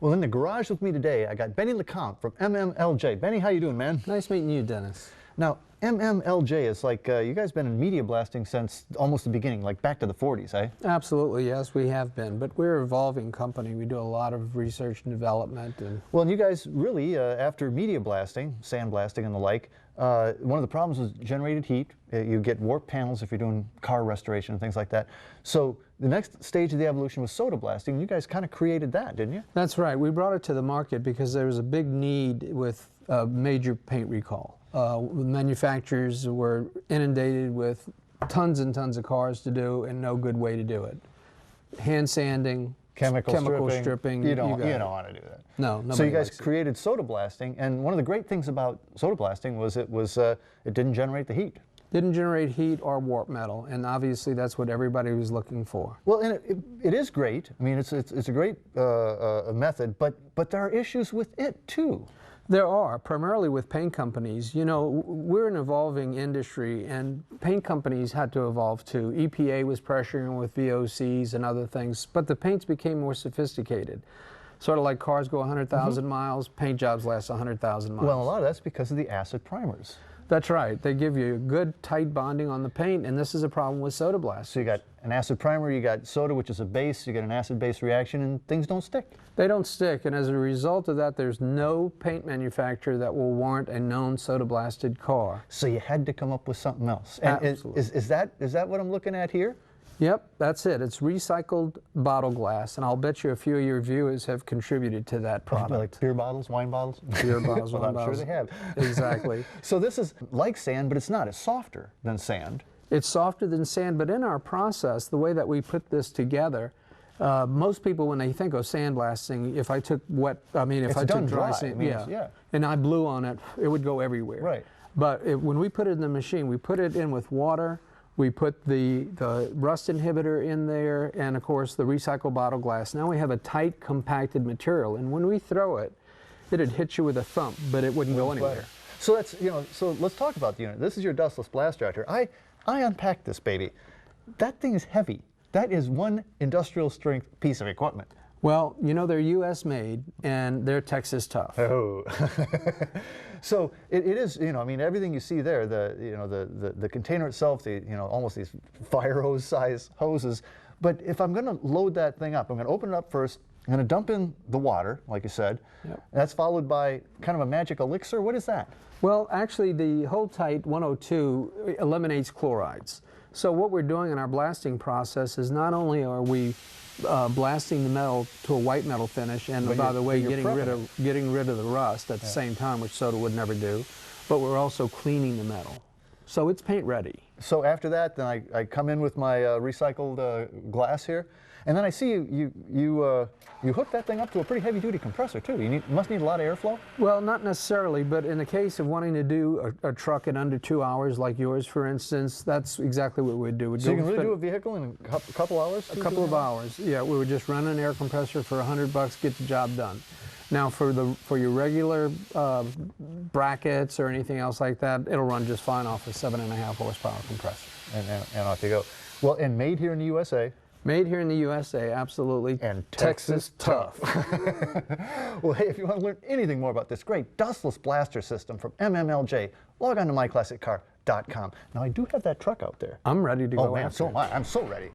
Well, in the garage with me today, I got Benny LeCompte from MMLJ. Benny, how you doing, man? Nice meeting you, Dennis. Now, MMLJ is like, you guys been in media blasting since almost the beginning, like back to the 40s, eh? Absolutely, yes, we have been. But we're an evolving company. We do a lot of research and development. Well, and you guys really, after media blasting, sandblasting and the like, one of the problems was generated heat. You get warped panels if you're doing car restoration and things like that. So the next stage of the evolution was soda blasting. You guys kind of created that, didn't you? That's right. We brought it to the market because there was a big need with major paint recall. Manufacturers were inundated with tons and tons of cars to do and no good way to do it. Hand sanding, chemical stripping. You don't want to do that. No, so you guys created soda blasting, and one of the great things about soda blasting was it didn't generate the heat. Didn't generate heat or warp metal, and obviously that's what everybody was looking for. Well, and it is great. I mean, it's a great method, but there are issues with it too. There are, primarily with paint companies. You know, we're an evolving industry, and paint companies had to evolve too. EPA was pressuring with VOCs and other things, but the paints became more sophisticated. Sort of like cars go 100,000 miles, paint jobs last 100,000 miles. Well, a lot of that's because of the acid primers. That's right. They give you good, tight bonding on the paint, and this is a problem with soda blast. So you got an acid primer, you got soda, which is a base, you get an acid-base reaction, and things don't stick. They don't stick, and as a result of that, there's no paint manufacturer that will warrant a known soda blasted car. So you had to come up with something else. And Absolutely. is that what I'm looking at here? Yep, that's it. It's recycled bottle glass, and I'll bet you a few of your viewers have contributed to that product. Like beer bottles, wine bottles? Beer bottles, well, wine I'm bottles. sure they have. Exactly. So this is like sand, but it's not. It's softer than sand. It's softer than sand, but in our process, the way that we put this together, most people, when they think of sandblasting, if I took dry sand, yeah, and I blew on it, it would go everywhere. Right. But when we put it in the machine, we put it in with water. We put the rust inhibitor in there, and of course the recycled bottle glass. Now we have a tight, compacted material, and when we throw it, it'd hit you with a thump, but it wouldn't go anywhere. So that's, so let's talk about the unit. This is your Dustless Blaster out here. I unpacked this baby. That thing is heavy. That is one industrial strength piece of equipment. Well, they're U.S. made, and they're Texas tough. Oh. So it is, I mean, everything you see there, the container itself, almost these fire hose size hoses. But if I'm going to load that thing up, I'm going to open it up first. I'm going to dump in the water, like you said. Yep. That's followed by kind of a magic elixir. What is that? Well, actually, the Hold Tight 102 eliminates chlorides. So what we're doing in our blasting process is not only are we blasting the metal to a white metal finish, and by the way, getting rid of the rust at the same time, which soda would never do, but we're also cleaning the metal. So it's paint ready. So after that, then I come in with my recycled glass here, and then I see you hook that thing up to a pretty heavy duty compressor too. You must need a lot of airflow? Well, not necessarily, but in the case of wanting to do a truck in under 2 hours, like yours, for instance, that's exactly what we'd do. So you can really do a vehicle in a couple hours? A couple of hours, yeah. We would just run an air compressor for $100, get the job done. Now, for your regular brackets or anything else like that, it'll run just fine off a 7.5 horsepower compressor. And off you go. Well, and made here in the USA. Made here in the USA, absolutely. And Texas tough. Well, hey, if you want to learn anything more about this great Dustless Blaster system from MMLJ, log on to myclassiccar.com. Now, I do have that truck out there. I'm ready to go. Oh, man, so am I. I'm so ready.